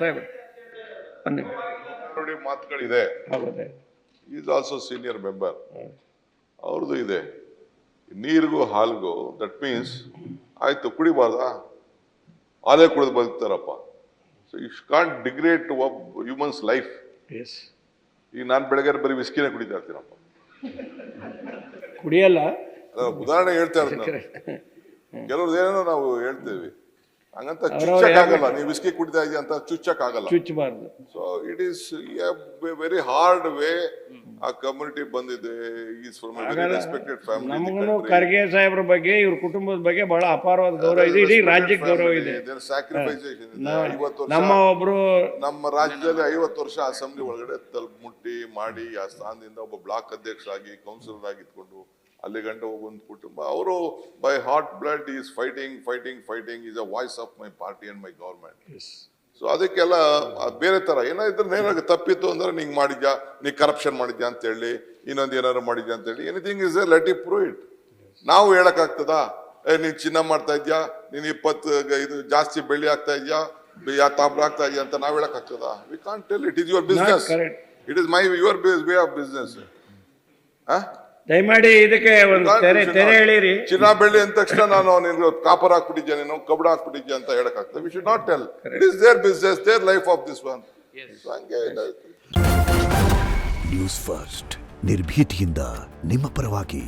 ಸಾಹೇಬ್ರೆ ಬನ್ನಿ. ನೋಡಿ ಮಾತುಗಳಿದೆ. ಹೌದೇ ಈಸ್ ಆಲ್ಸೋ ಸೀನಿಯರ್ ಮೆಂಬರ್. ಅವ್ರದ್ದು ಇದೆ ನೀರಿಗೂ ಹಾಲ್ಗೂ. ದಟ್ ಮೀನ್ಸ್ ಆಯ್ತು ಕುಡಿಬಾರ್ದಾ, ಹಾಲೇ ಕುಡಿದು ಬದುಕ್ತಾರಪ್ಪ. So you can't degrade to humans life. Yes ಈಗ ನಾನು ಬೆಳಗ್ಗೆ ಬರೀ ವಿಸ್ಕಿನೇ ಕುಡಿತಾ ಇರ್ತೀನಪ್ಪ. ಕುಡಿಯಲ್ಲ, ಉದಾಹರಣೆ ಹೇಳ್ತಾ ಇರ್ತೀನಿ. ಕೆಲವ್ರದ್ದು ಏನೇನೋ ನಾವು ಹೇಳ್ತೇವೆ, ಹಂಗಂತ ಚುಚ್ಚಕ್ಕಾಗಲ್ಲ. ನೀವು ವಿಸ್ಕಿ ಕುಡಿತಾ ಇದೆಯಾ ಅಂತ ಚುಚ್ಚಕ್ಕಾಗಲ್ಲ. ಚುಚ್ಚಬಾರ್ದು. So it is very hard way. ಆ ಕಮ್ಯುನಿಟಿ ಬಂದಿದೆ. Is from a very respected family. ನಮಗೂ ಖರ್ಗೆ ಸಾಹೇಬ್ರ ಬಗ್ಗೆ, ಇವ್ರ ಕುಟುಂಬದ ಬಗ್ಗೆ ಬಹಳ ಅಪಾರವಾದ ಗೌರವ ಇದೆ, ಇಡೀ ರಾಜ್ಯಕ್ಕೆ ಗೌರವ ಇದೆ. ನಮ್ಮ ಒಬ್ರು ನಮ್ಮ ರಾಜ್ಯದಲ್ಲಿ 50 ವರ್ಷ ಅಸೆಂಬ್ಲಿ ಒಳಗಡೆ ಮುಟ್ಟಿ ಮಾಡಿ ಆ ಸ್ಥಾನದಿಂದ ಒಬ್ಬ ಬ್ಲಾಕ್ ಅಧ್ಯಕ್ಷರಾಗಿ ಕೌನ್ಸಿಲರ್ ಆಗಿ ಇದ್ಕೊಂಡು ಅಲ್ಲಿ ಗಂಟೆ ಒಂದು ಕುಟುಂಬ. ಅವರು by heart blood is fighting is a voice of my party and my government. So ಅದಕ್ಕೆಲ್ಲ ಬೇರೆ ತರ ಏನಾದ್ರು ಏನಾಗ ತಪ್ಪಿತ್ತು ಅಂದ್ರೆ ನಿಂಗೆ ಮಾಡಿದ್ಯಾ, ನೀ ಕರಪ್ಷನ್ ಮಾಡಿದ್ಯಾ ಅಂತ ಹೇಳಿ, ಇನ್ನೊಂದು ಏನಾದ್ರು ಮಾಡಿದ್ಯಾ ಅಂತ ಹೇಳಿ, anything is let it prove it. ನಾವು ಹೇಳಕ್ಕಾಗ್ತದಾ? ನೀನ್ ಚಿನ್ನ ಮಾಡ್ತಾ ಇದ್ಯಾ, ನೀನ್ 20 ಇದು ಜಾಸ್ತಿ ಬೆಳ್ಳಿ ಆಗ್ತಾ ಇದ್ಯಾ, ತಾಮ್ರ ಆಗ್ತಾ ಇದೆಯಾ ಅಂತ ನಾವ್ ಹೇಳಕ್ ಆಗ್ತದಾ? We can't tell. It is your business. It is your way of business. ದಯಮಾಡಿ ಇದಕ್ಕೆ ಒಂದು ತೆರೆ ಹೇಳಿರಿ. ಚಿನ್ನ ಬೆಳ್ಳಿ ಅಂದ ತಕ್ಷಣ ನಾನು ನಿನ್ಗೆ ಕಾಪರ್ ಹಾಕ್ಬಿಟ್ಟಿದ್ಯಾ, ನೀನು ಕಬ್ಬಡ ಹಾಕ್ಬಿಟ್ಟಿದ್ಯಾ ಅಂತ ಹೇಳಕ್ ಆಗ್ತದೆ. We should not tell. It is their business, their life of this one. ಹಂಗೆ ನ್ಯೂಸ್ ಫಸ್ಟ್, ನಿರ್ಭೀತಿಯಿಂದ ನಿಮ್ಮ ಪರವಾಗಿ.